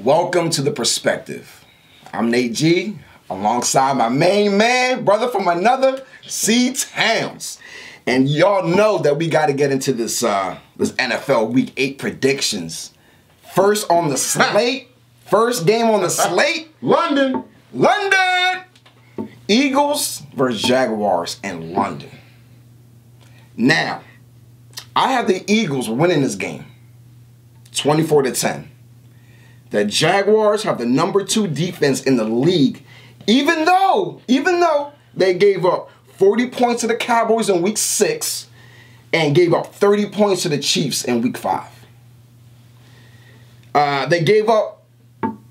Welcome to The Perspective. I'm Nate G, alongside my main man, brother from another, C Towns. And y'all know that we got to get into this NFL Week 8 predictions. First on the slate, first game on the slate. London. Eagles versus Jaguars in London. Now, I have the Eagles winning this game, 24-10. The Jaguars have the number 2 defense in the league, even though they gave up 40 points to the Cowboys in Week 6 and gave up 30 points to the Chiefs in Week 5. They gave up.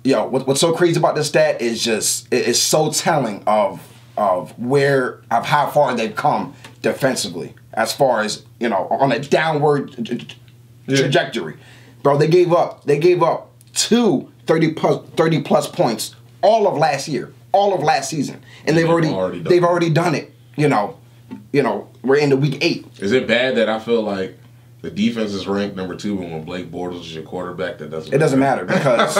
What's so crazy about this stat is it's so telling of how far they've come defensively, as far as on a downward trajectory. Bro, they gave up 30 plus points all of last season, and they've already done it. We're into Week 8. Is it bad that I feel like the defense is ranked number 2, but when Blake Bortles is your quarterback, it doesn't matter because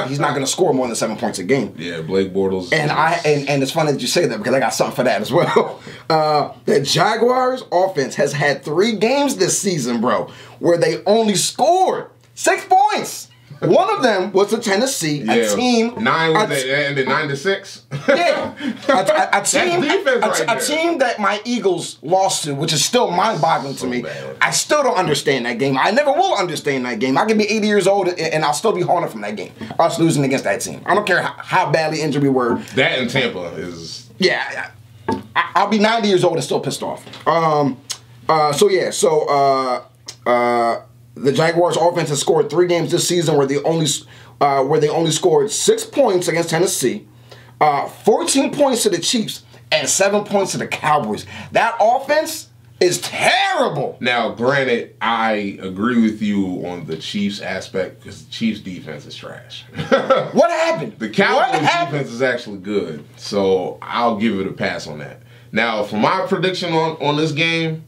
he's not going to score more than 7 points a game. Yeah, Blake Bortles. And it's funny that you say that because I got something for that as well. The Jaguars offense has had 3 games this season, bro, where they only scored 6 points. One of them was to Tennessee, a team. 9 was they ended 9-6. Yeah, a team that my Eagles lost to, which is still mind-boggling to me. Bad. I still don't understand that game. I never will understand that game. I can be 80 years old and I'll still be haunted from that game. Us losing against that team. I don't care how badly injured we were. That in Tampa is. Yeah, I'll be 90 years old and still pissed off. The Jaguars' offense has scored 3 games this season where they only scored 6 points against Tennessee, 14 points to the Chiefs, and 7 points to the Cowboys. That offense is terrible. Now, granted, I agree with you on the Chiefs aspect because the Chiefs' defense is trash. What happened? The Cowboys' defense is actually good, so I'll give it a pass on that. Now, for my prediction on this game,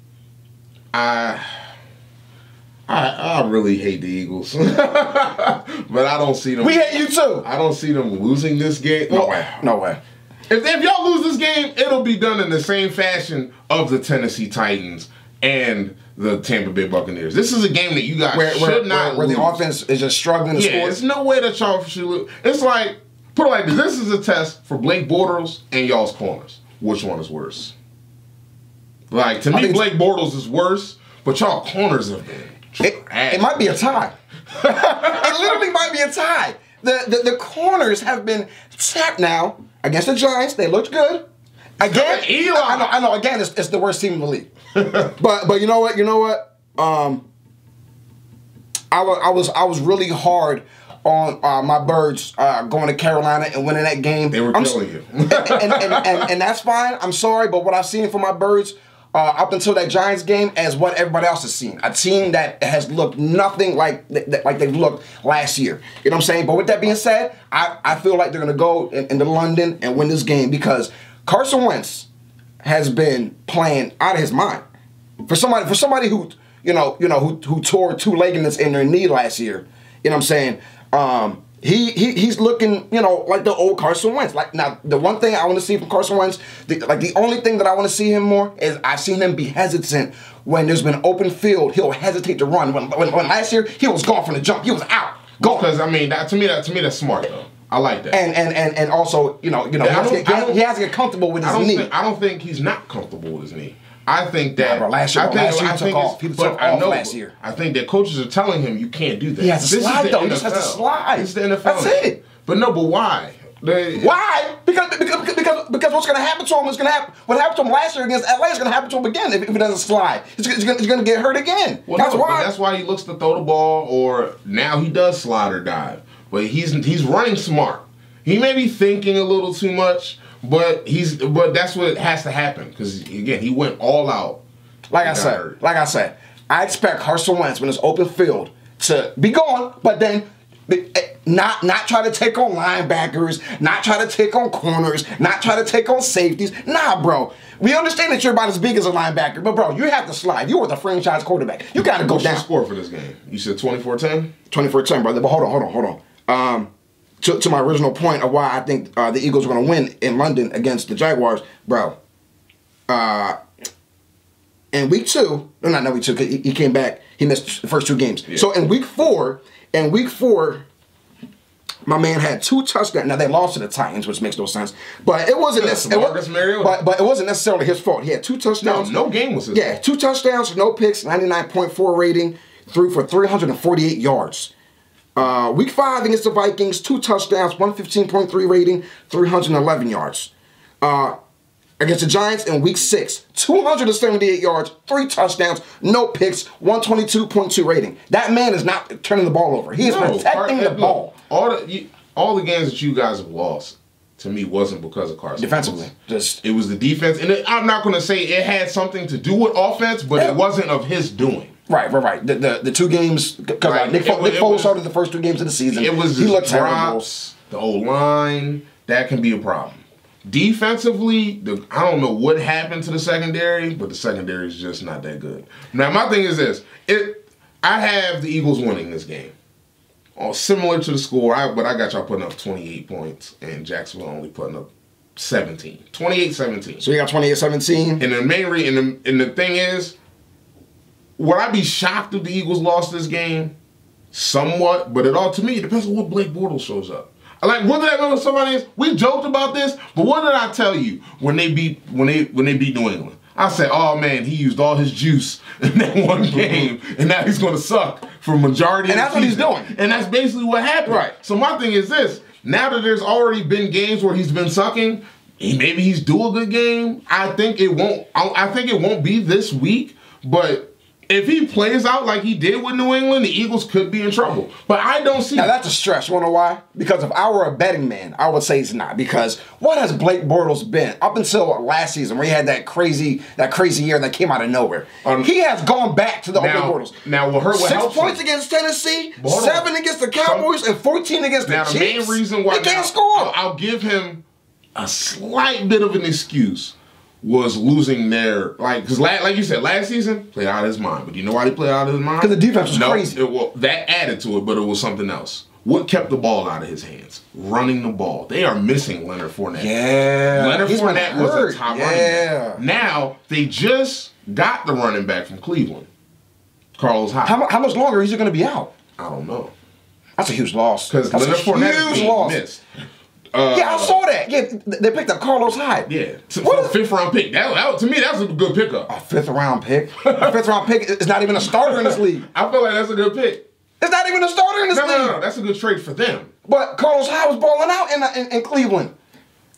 I really hate the Eagles, but I don't see them. We hate you too. I don't see them losing this game. No way. If y'all lose this game, it'll be done in the same fashion of the Tennessee Titans and the Tampa Bay Buccaneers. This is a game that you guys should not where lose. The offense is just struggling to score. There's no way that y'all should lose. It's like, put it like this. This is a test for Blake Bortles and y'all's corners. Which one is worse? Like, to me, Blake Bortles is worse, but y'all corners have been. It might be a tie. It literally might be a tie. The corners have been tapped now against the Giants. They looked good. Again, I know. Again, it's the worst team in the league. but you know what? I was really hard on my Birds going to Carolina and winning that game. They were killing you, and that's fine. I'm sorry, but what I've seen from my Birds. Up until that Giants game, as what everybody else has seen. A team that has looked nothing like they've looked last year. You know what I'm saying? But with that being said, I feel like they're going to go into London and win this game because Carson Wentz has been playing out of his mind. For somebody who who tore 2 ligaments in their knee last year. You know what I'm saying? He's looking, like the old Carson Wentz. Like now, the one thing I want to see from Carson Wentz, the only thing that I want to see him more is I've seen him be hesitant when there's been open field. He'll hesitate to run. When last year he was gone from the jump, he was out. Gone. Because to me that's smart though. I like that. And also, he has to get comfortable with his knee. I don't think he's not comfortable with his knee. I think that last year took off last year. I think that coaches are telling him you can't do that. He has to slide though. He just has to slide. This is the NFL. That's it. But why? Why? Because what's going to happen to him is going to happen. What happened to him last year against LA is going to happen to him again if he doesn't slide. He's going to get hurt again. Well, that's why he looks to throw the ball, or now he does slide or dive. But he's running smart. He may be thinking a little too much. But that's what has to happen because again he went all out. Like I said, I expect Carson Wentz when it's open field to be gone, but then not try to take on linebackers, not try to take on corners, not try to take on safeties. Nah, bro. We understand that you're about as big as a linebacker, but bro, you have to slide. You were the franchise quarterback. You got to go down. What's your score for this game? You said 24-10? 24-10, brother. But hold on. to my original point of why I think the Eagles are going to win in London against the Jaguars, bro. In week 2, no, not week 2, because he came back. He missed the first 2 games. Yeah. So in week 4, my man had 2 touchdowns. Now they lost to the Titans, which makes no sense. But it wasn't necessarily. But it wasn't necessarily his fault. He had 2 touchdowns. No game was his fault. Yeah, 2 touchdowns, no picks, 99.4 rating, threw for 348 yards. Week 5 against the Vikings, 2 touchdowns, 115.3 rating, 311 yards. Against the Giants in week 6, 278 yards, 3 touchdowns, no picks, 122.2 rating. That man is not turning the ball over. He is protecting the ball. All the games that you guys have lost, to me, wasn't because of Carson. Defensively. It was the defense. And I'm not going to say it had something to do with offense, but it wasn't of his doing. Right. The 2 games, because Nick Foles started the first 2 games of the season. It was he looked drops, terrible. The O-line, that can be a problem. Defensively, I don't know what happened to the secondary, but the secondary is just not that good. Now, my thing is this. I have the Eagles winning this game. Similar to the score, but I got y'all putting up 28 points, and Jacksonville only putting up 17. 28-17. So you got 28-17? And the main reason, and the thing is, would I be shocked if the Eagles lost this game? Somewhat, but to me, it depends on what Blake Bortles shows up. Like, what did I remember somebody is? We joked about this, but what did I tell you when they beat New England? I said, oh man, he used all his juice in that one game, and now he's gonna suck for majority of the season. And that's what he's doing. And that's basically what happened. Right. So my thing is this: now that there's already been games where he's been sucking, maybe he's due a good game. I think it won't be this week, but if he plays out like he did with New England, the Eagles could be in trouble. But I don't see. Now that's a stretch. You wanna know why? Because if I were a betting man, I would say it's not. Because what has Blake Bortles been up until last season, where he had that crazy year that came out of nowhere? He has gone back to the old Blake Bortles. Now, what 6 points against Tennessee, 7 against the Cowboys, and 14 against the Chiefs. Now, the main reason why he can't score. I'll give him a slight bit of an excuse. Was losing their, because like you said, last season, played out of his mind. But you know why he played out of his mind? Because the defense was crazy. That added to it, but it was something else. What kept the ball out of his hands? Running the ball. They are missing Leonard Fournette. Yeah. Leonard Fournette was a top running back. Now, they just got the running back from Cleveland, Carlos Hyde. How much longer is he going to be out? I don't know. That's a huge loss. Because Leonard Fournette is being missed. Yeah, I saw that. Yeah, they picked up Carlos Hyde. Yeah, for a 5th-round pick. That to me, that's a good pickup. A 5th-round pick? A 5th-round pick is not even a starter in this league. I feel like that's a good pick. It's not even a starter in this league. No, that's a good trade for them. But Carlos Hyde was balling out in Cleveland.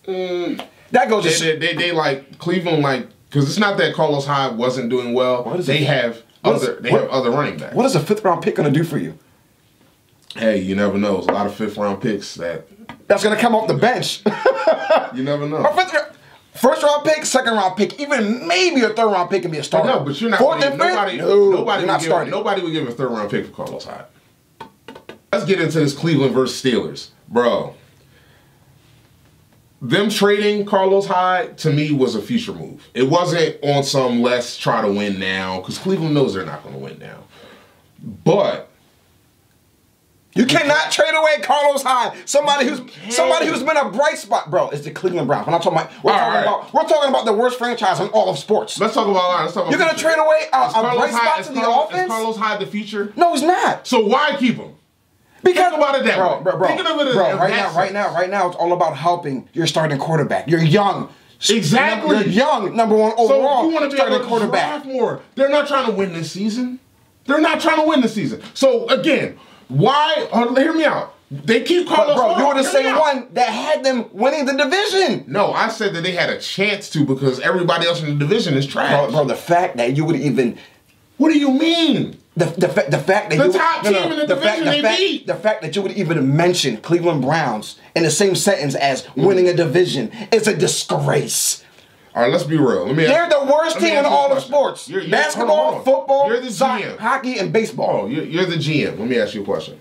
That goes to they like Cleveland, because it's not that Carlos Hyde wasn't doing well. They have other running backs. What is a 5th-round pick going to do for you? Hey, you never know. There's a lot of 5th-round picks that's going to come off the bench. You never know. First-round pick, second-round pick, even maybe a 3rd-round pick can be a starter. No, but you're not. Nobody would give a 3rd-round pick for Carlos Hyde. Let's get into this Cleveland versus Steelers, bro. Them trading Carlos Hyde to me was a future move. It wasn't on some let's try to win now, because Cleveland knows they're not going to win now. But you cannot trade away Carlos Hyde. Somebody who's been a bright spot, bro. It's the Cleveland Browns. We're talking about the worst franchise in all of sports. Let's talk about. You're gonna trade away a bright spot to the offense? Is Carlos Hyde the future? No, he's not. So why keep him? Because think about it that way. Bro, Thinking of it as right now, it's all about helping your starting quarterback. You're young. Exactly. You're young, number 1 overall. So you want to be able to quarterback more. They're not trying to win this season. So again. Why? Hear me out. They keep Carlos. Bro, you were the same one that had them winning the division. No, I said that they had a chance to because everybody else in the division is trash. Bro, the fact that you would even. What do you mean? The fact that the top team in the division they beat. The fact that you would even mention Cleveland Browns in the same sentence as winning a division is a disgrace. All right, let's be real. They're the worst team in all of sports. Basketball, football, soccer, hockey, and baseball. Oh, you're the GM. Let me ask you a question.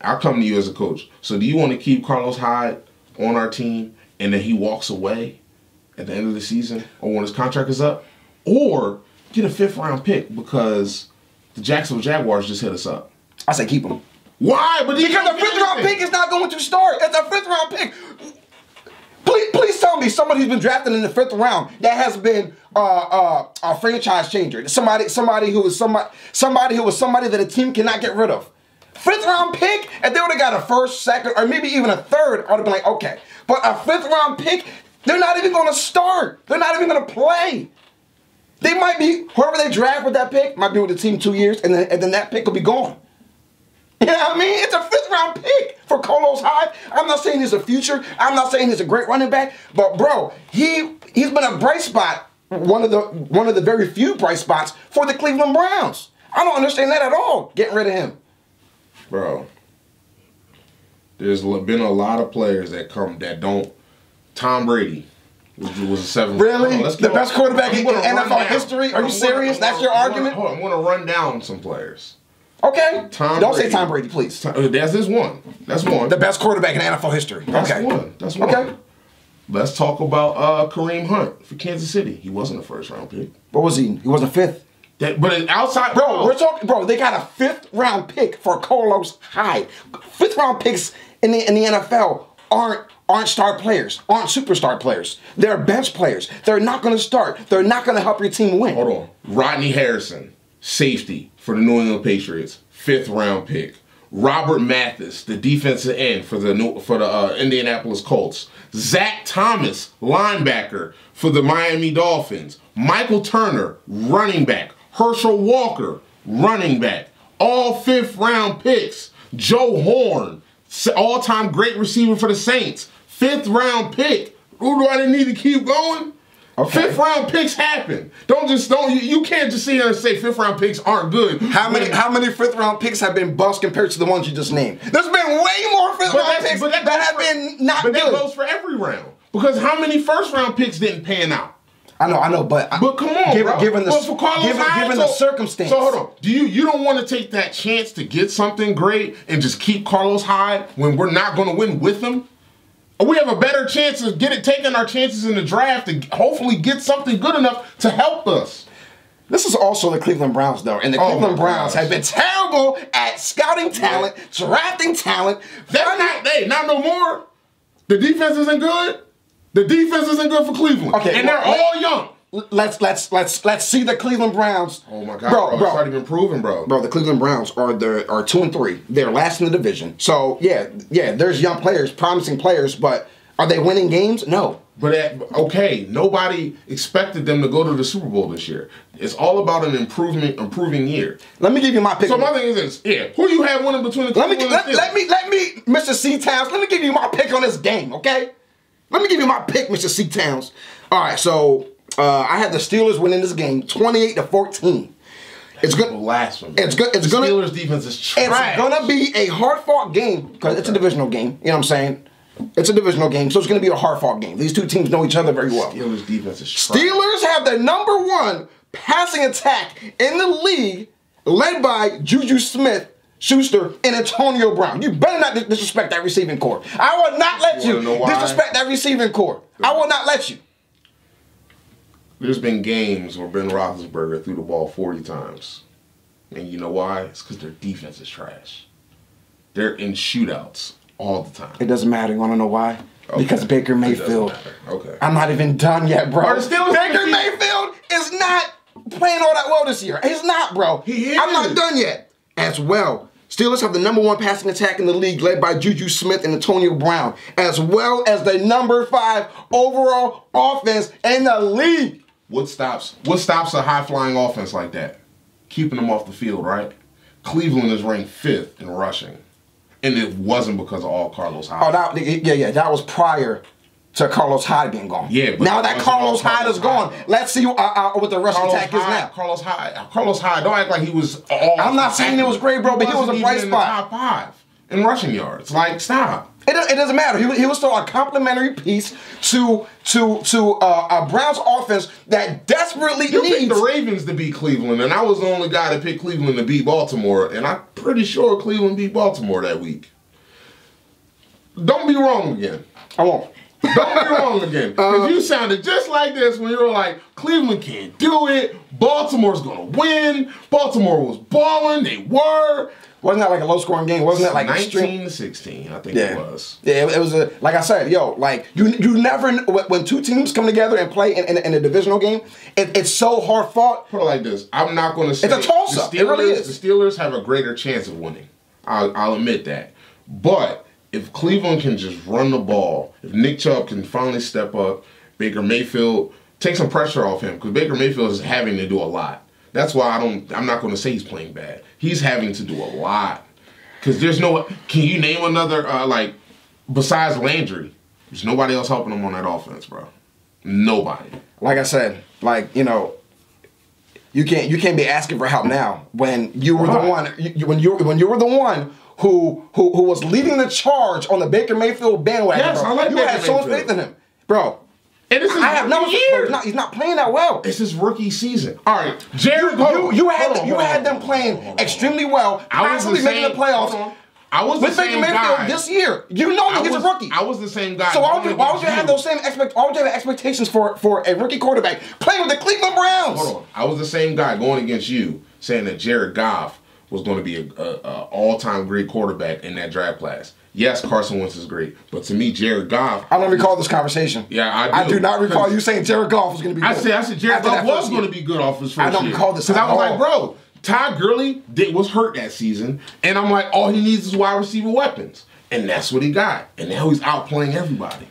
I'll come to you as a coach. So do you want to keep Carlos Hyde on our team and then he walks away at the end of the season or when his contract is up? Or get a 5th-round pick because the Jacksonville Jaguars just hit us up? I say keep him. Why? Because the 5th-round pick is not going to start. It's a 5th round pick. Please tell me somebody who's been drafted in the 5th round that has been a franchise changer. Somebody who was somebody that a team cannot get rid of. 5th round pick, if they would have got a 1st, 2nd, or maybe even a 3rd, I would have been like, okay. But a 5th round pick, they're not even going to start. They're not even going to play. They might be, whoever they draft with that pick, might be with the team 2 years, and then that pick will be gone. You know what I mean? It's a 5th round pick for Carlos Hyde. I'm not saying he's a future. I'm not saying he's a great running back. But bro, he's been a bright spot, one of the very few bright spots for the Cleveland Browns. I don't understand that at all. Getting rid of him. Bro, there's been a lot of players that don't. Tom Brady was a 7th. Really? The best quarterback in NFL history? Are you serious? That's your argument? Hold on, I'm going to run down some players. Okay. Don't say Tom Brady, please. That's his one. That's one. The best quarterback in NFL history. That's one. That's one. Okay. Let's talk about Kareem Hunt for Kansas City. He wasn't a 1st round pick. What was he? He was a 5th. But outside, we're talking. Bro, they got a 5th round pick for Carlos Hyde. 5th round picks in the NFL aren't star players, aren't superstar players. They're bench players. They're not going to start. They're not going to help your team win. Hold on. Rodney Harrison, safety for the New England Patriots, 5th round pick. Robert Mathis, the defensive end for the Indianapolis Colts. Zach Thomas, linebacker for the Miami Dolphins. Michael Turner, running back. Herschel Walker, running back. All 5th round picks. Joe Horn, all-time great receiver for the Saints. 5th round pick. Who do I need to keep going? Okay. 5th round picks happen. You can't just sit here and say 5th round picks aren't good. How many 5th round picks have been bust compared to the ones you just named? There's been way more 5th round picks that have been not good. But that goes for every round. Because how many 1st round picks didn't pan out? I know, but come on, bro. Given the circumstance. So hold on. You don't want to take that chance to get something great and just keep Carlos Hyde when we're not going to win with him? We have a better chance of taking our chances in the draft to hopefully get something good enough to help us. This is also the Cleveland Browns, though, and the Cleveland Browns have been terrible at scouting talent, drafting talent. Not no more. The defense isn't good. The defense isn't good for Cleveland. Okay, and they're all young. Let's see the Cleveland Browns. Oh my God, bro! It's not even proven, bro. Bro, the Cleveland Browns are 2-3. They're last in the division. So yeah, there's young players, promising players, but are they winning games? No. But nobody expected them to go to the Super Bowl this year. It's all about an improving year. Let me give you my pick. So my thing is this: who you have winning between the let me, Mr. C Towns. Let me give you my pick on this game, okay? Let me give you my pick, Mr. C Towns. All right, so I had the Steelers winning this game, 28-14. It's good. Blasphemy. It's good. It's gonna. Steelers defense is trash. It's gonna be a hard-fought game because it's a divisional game. You know what I'm saying? It's a divisional game, so it's gonna be a hard-fought game. These two teams know each other very well. Steelers defense is trash. Steelers have the #1 passing attack in the league, led by Juju Smith-Schuster and Antonio Brown. You better not disrespect that receiving core. I will not let you disrespect that receiving core. I will not let you. There's been games where Ben Roethlisberger threw the ball 40 times. And you know why? It's because their defense is trash. They're in shootouts all the time. It doesn't matter. You want to know why? Okay. Because Baker Mayfield. Okay. I'm not even done yet, bro. Baker Mayfield is not playing all that well this year. He's not, bro. He is. I'm not done yet. As well, Steelers have the #1 passing attack in the league, led by Juju Smith and Antonio Brown, as well as the #5 overall offense in the league. What stops a high-flying offense like that? Keeping them off the field, right? Cleveland is ranked 5th in rushing. And it wasn't because of all Carlos Hyde. Oh, that was prior to Carlos Hyde being gone. Yeah, but now that Carlos Hyde is gone, let's see what the rushing attack is now. Carlos Hyde, don't act like he was all. I'm not saying it was great, bro, but he was a bright spot. In the top 5 in rushing yards. Like, stop. It doesn't matter. He was still a complimentary piece to a Browns offense that desperately needs. You picked the Ravens to beat Cleveland, and I was the only guy that picked Cleveland to beat Baltimore, and I'm pretty sure Cleveland beat Baltimore that week. Don't be wrong again. I won't. Don't be wrong again. Because you sounded just like this when you were like, Cleveland can't do it. Baltimore's going to win. Baltimore was balling. They were. Wasn't that like a low-scoring game? Wasn't that like 19-16? I think it was. Yeah, it was like I said, like you never when two teams come together and play in a divisional game, it's so hard fought. Put it like this: I'm not going to say it's a toss-up. It really is. The Steelers have a greater chance of winning. I'll admit that. But if Cleveland can just run the ball, if Nick Chubb can finally step up, Baker Mayfield take some pressure off him because Baker Mayfield is having to do a lot. That's why I'm not going to say he's playing bad. He's having to do a lot. Because there's no... Can you name another, besides Landry, there's nobody else helping him on that offense, bro. Nobody. Like I said, you can't be asking for help now when you were the one when you were the one who was leading the charge on the Baker Mayfield bandwagon. Yes, bro. I like you Baker had so much Mayfield. faith in him, bro. And this is I have no year. He's not playing that well. It's his rookie season. All right, Jared. You had them playing extremely well, possibly making the playoffs. I was the with same Baker guy Mayfield this year. You know that he's a rookie. I was the same guy. So why would you have those same expectations for a rookie quarterback playing with the Cleveland Browns? Hold on. I was the same guy going against you, saying that Jared Goff was going to be a all-time great quarterback in that draft class. Yes, Carson Wentz is great, but to me, Jared Goff... I don't recall this conversation. Yeah, I do. I do not recall you saying Jared Goff was going to be good. I said Jared Goff was going to be good off his first year. I don't recall this because at I was all. like, bro, Todd Gurley was hurt that season, and I'm like, all he needs is wide receiver weapons. And that's what he got. And now he's outplaying everybody.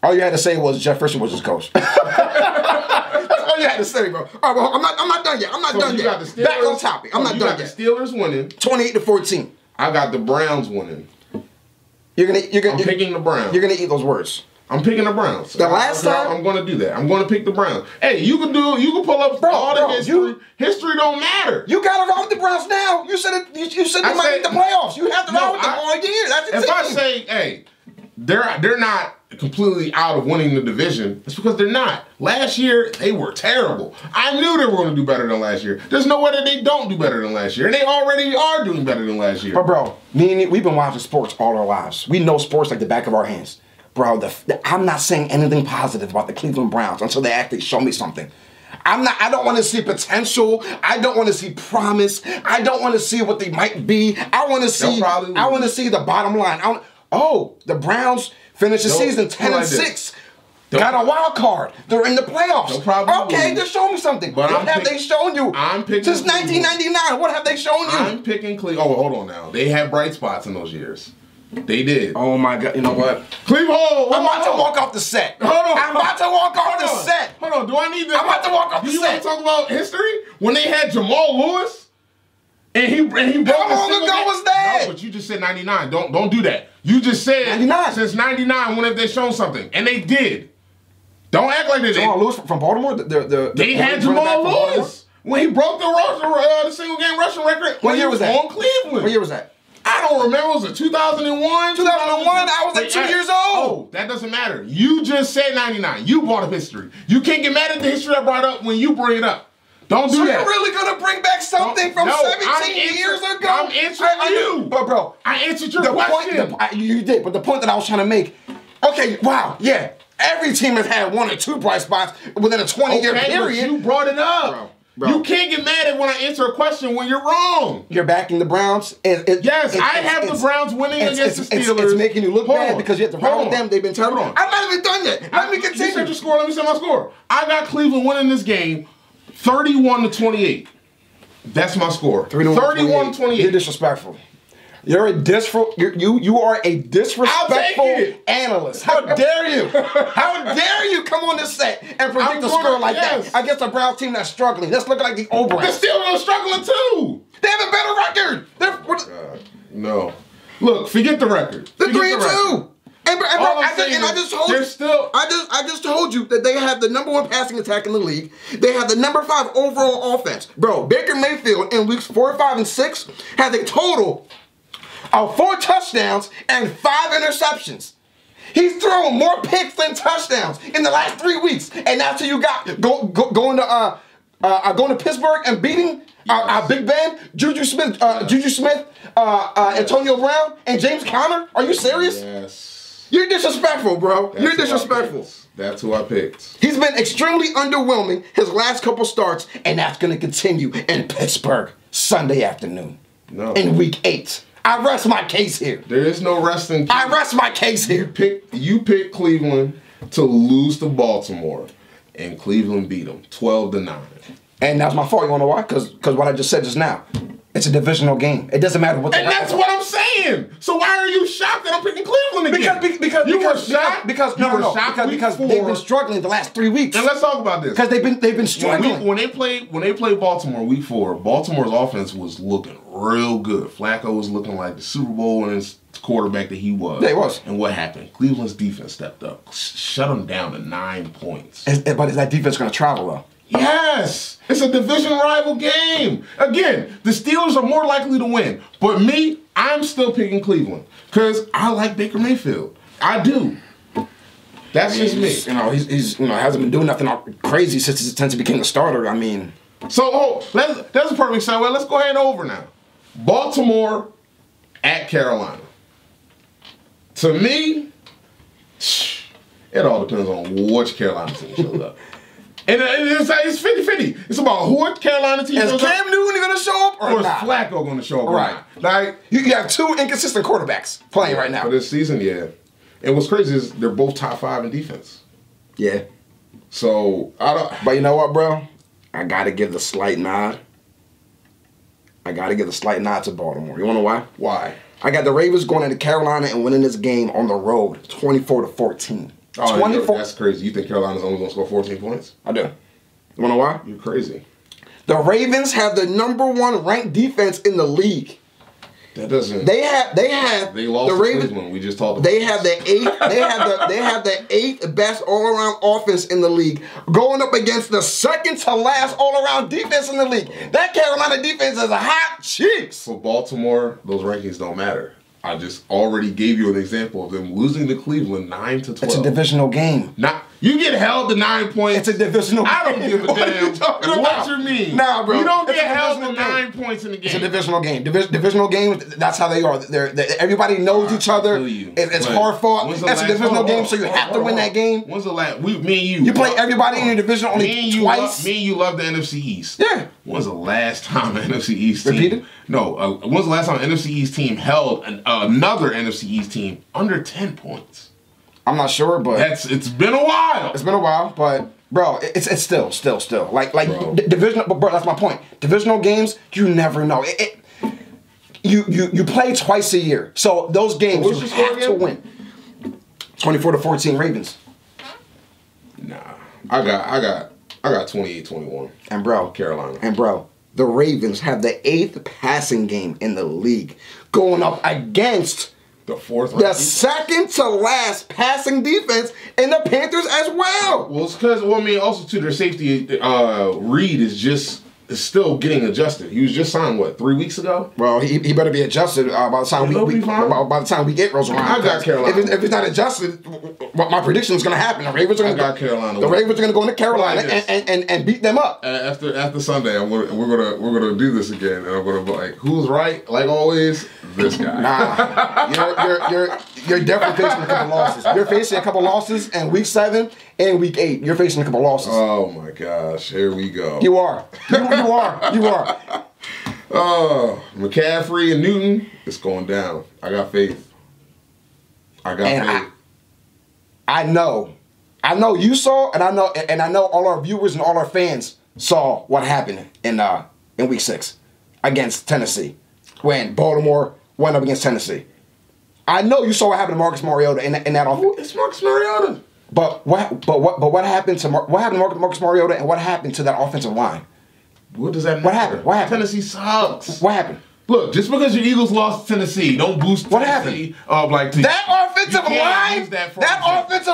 All you had to say was Jeff Fisher was his coach. That's all you had to say, bro. All right, well, I'm not done yet. I'm not done yet. Back on topic. I'm not done yet. The Steelers winning. 28-14. I got the Browns winning. I'm picking the Browns. You're gonna eat those words. I'm picking the Browns. The last time I'm going to do that. I'm going to pick the Browns. Hey, you can pull up all the history. History don't matter. You got to ride with the Browns now. You said it. You said they might make the playoffs. You have to ride with them all year. That's the If I say, hey, they're not completely out of winning the division, it's because they're not. Last year they were terrible. I knew they were going to do better than last year. There's no way that they don't do better than last year, and they already are doing better than last year. But bro, we've been watching sports all our lives. We know sports like the back of our hands. Bro, I'm not saying anything positive about the Cleveland Browns until they actually show me something. I don't want to see potential. I don't want to see promise. I don't want to see what they might be. I want to see the bottom line. The Browns finished the season 10-6. Got a wild card. They're in the playoffs. Okay, just show me something. What have they shown you? Since 1999, what have they shown you? I'm picking Cleveland. Oh, hold on now. They had bright spots in those years. They did. Oh my God! You know what? Cleveland. I'm about to walk off the set. Hold on. I'm about to walk off the set. Hold on. Do I need to? I'm about to walk off the set. You want to talk about history? When they had Jamal Lewis, and he broke. How long ago was that? No, but you just said 99. Don't do that. You just said 99. Since 99. When have they shown something? And they did. Don't act like they did. Jamal Lewis from Baltimore. They had Jamal Lewis when he broke the single game rushing record. What year was that? On Cleveland. What year was that? I don't remember. Was it 2001? 2001? I was like 2 years old. Oh, that doesn't matter. You just said 99. You brought up history. You can't get mad at the history I brought up when you bring it up. Don't do that. So you're really going to bring back something from 17 years ago? I'm answering you. But bro, I answered your question. You did, but the point that I was trying to make, okay, wow, yeah. Every team has had one or two bright spots within a 20-year period. But you brought it up. Bro. You can't get mad at when I answer a question when you're wrong. You're backing the Browns. Yes, I have the Browns winning against the Steelers. It's making you look bad because you have to ride with them. They've been terrible. I'm not even done yet. Let me continue. You said your score. Let me say my score. I got Cleveland winning this game 31-28. That's my score. 31-28. You're disrespectful. You are a disrespectful analyst. How dare you? How dare you come on this set and predict the score like that against a Browns team that's struggling? That's looking like the old Browns. The Steelers are struggling too. They have a better record. No. Look, forget the record. They're 3-2. I just told you that they have the #1 passing attack in the league. They have the #5 overall offense. Bro, Baker Mayfield in weeks 4, 5, and 6 has a total of 4 touchdowns and 5 interceptions. He's thrown more picks than touchdowns in the last 3 weeks. And that's who you got going to Pittsburgh and beating Big Ben, Juju Smith, Antonio Brown, and James Conner. Are you serious? Yes. You're disrespectful, bro. You're disrespectful. That's who I picked. He's been extremely underwhelming his last couple starts, and that's going to continue in Pittsburgh Sunday afternoon. No. In Week 8. I rest my case here. There is no resting. I rest my case here. You picked Cleveland to lose to Baltimore, and Cleveland beat them 12-9. And that's my fault. You want to know why? Because what I just said just now. It's a divisional game. It doesn't matter what. And that's what I'm saying. So why are you shocked that I'm picking Cleveland again? Because they've been struggling the last 3 weeks. And let's talk about this. Because they've been struggling. When they played Baltimore week 4, Baltimore's offense was looking real good. Flacco was looking like the Super Bowl winners quarterback that he was. Yeah, he was. And what happened? Cleveland's defense stepped up, shut them down to 9 points. But is that defense going to travel though? Yes, it's a division rival game. Again, the Steelers are more likely to win. But me, I'm still picking Cleveland because I like Baker Mayfield. I do. That's just me. He's hasn't been doing nothing crazy since he became the starter. I mean, so that's a perfect segue. Let's go ahead over now. Baltimore at Carolina. To me, it all depends on which Carolina team shows up. And it's 50-50. It's about who Carolina team shows up. Is Cam Newton going to show up or is not? Flacco going to show up right. or not? Like, you have 2 inconsistent quarterbacks playing right now. For this season, yeah. And what's crazy is they're both top 5 in defense. Yeah. So, I don't... But you know what, bro? I got to give the slight nod. To Baltimore. You want to know why? Why? I got the Ravens going into Carolina and winning this game on the road 24-14. Oh, 24. That's crazy. You think Carolina's only going to score 14 points? I do. You want to know why? You're crazy. The Ravens have the #1 ranked defense in the league. That doesn't. They lost the to Ravens. Cleveland. We just talked about. They have the 8th. They have the 8th best all-around offense in the league, going up against the 2nd to last all-around defense in the league. That Carolina defense is a hot cheeks. For Baltimore, those rankings don't matter. I just already gave you an example of them losing to Cleveland 9-12. It's a divisional game. You get held to 9 points. It's a divisional game. I don't give a damn. What are you talking about? What you mean? Nah, bro. You don't get held to 9 points in the game. It's a divisional game. Divisional games, that's how they are. Everybody knows each other. It's hard fought. It's a divisional game, so you have to win that game. When's the last? Me and you. You play everybody in your division only twice. Me and you love the NFC East. Yeah. When's the last time an NFC East team? Repeat it? No. When's the last time an NFC East team held another NFC East team under 10 points? I'm not sure, but it's been a while. It's been a while, but bro, it's still like divisional. But bro, that's my point. Divisional games, you never know. You play twice a year, so those games you have to win. 24-14 Ravens. Nah, I got 28-21. And bro, Carolina. And bro, the Ravens have the 8th passing game in the league, going up against the 4th, the 2nd to last passing defense in the Panthers as well. Well, it's because also too, their safety Reed is still getting adjusted. He was just signed 3 weeks ago. Well, he better be adjusted by the time we get rolls around. I got Carolina. If he's not adjusted, what my prediction is going to happen? The Ravens are going to go into Carolina and beat them up. After Sunday, we're gonna do this again, and I'm gonna be like, who's right? Like always, this guy. Nah, you're definitely facing a couple losses. You're facing a couple losses in Week 7 and Week 8. You're facing a couple losses. Oh my gosh, here we go. You are. You are. McCaffrey and Newton, it's going down. I got faith. I know you saw, and I know all our viewers and all our fans saw what happened in Week 6 against Tennessee when Baltimore went up against Tennessee. I know you saw what happened to Marcus Mariota in that offense. It's Marcus Mariota. But what happened to Marcus Mariota, and what happened to that offensive line? What does that matter? What happened? Tennessee sucks. What happened? Look, just because your Eagles lost to Tennessee, don't boost what Tennessee happened? Like that offensive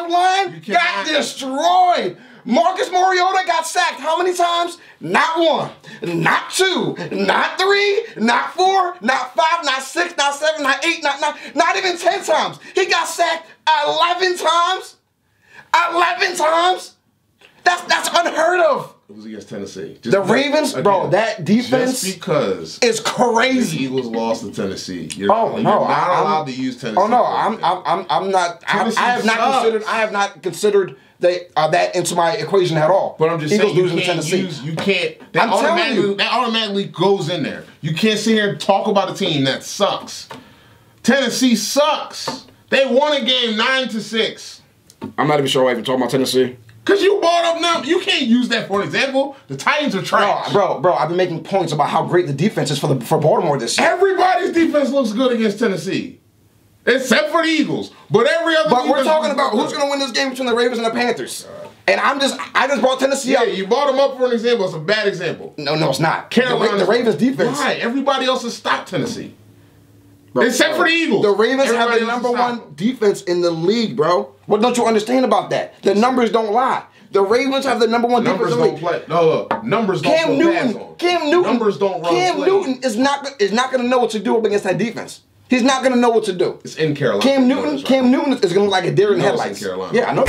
line got destroyed. Marcus Mariota got sacked how many times? Not 1, not 2, not 3, not 4, not 5, not 6, not 7, not 8, not even 10 times. He got sacked 11 times. 11 times? That's unheard of. It was against Tennessee. The Ravens, bro, that defense just because is crazy. The Eagles lost to Tennessee. You're not allowed to use Tennessee. Oh no, I'm not. I have not considered that into my equation at all. But I'm just saying, you can't. That automatically goes in there. You can't sit here and talk about a team that sucks. Tennessee sucks. They won a game 9-6. I'm not even sure why I'm even talking about Tennessee. Because you brought up them. You can't use that for an example. The Titans are trash. Bro, I've been making points about how great the defense is for Baltimore this year. Everybody's defense looks good against Tennessee. Except for the Eagles. But every other But we're talking about who's going to win this game between the Ravens and the Panthers. And I just brought Tennessee up. Yeah, you brought them up for an example. It's a bad example. No, it's not. Carolina, the Ravens defense. Why? Everybody else has stopped Tennessee. Except for the Eagles. The Ravens have the number one defense in the league, bro. What don't you understand about that? The numbers don't lie. The Ravens have the number one defense in the league. Numbers don't play. Cam Newton. Numbers don't run. Cam Newton is not going to know what to do up against that defense. He's not going to know what to do. It's in Carolina. Cam Newton is going to look like a deer in headlights. It's in Carolina. Yeah, I know.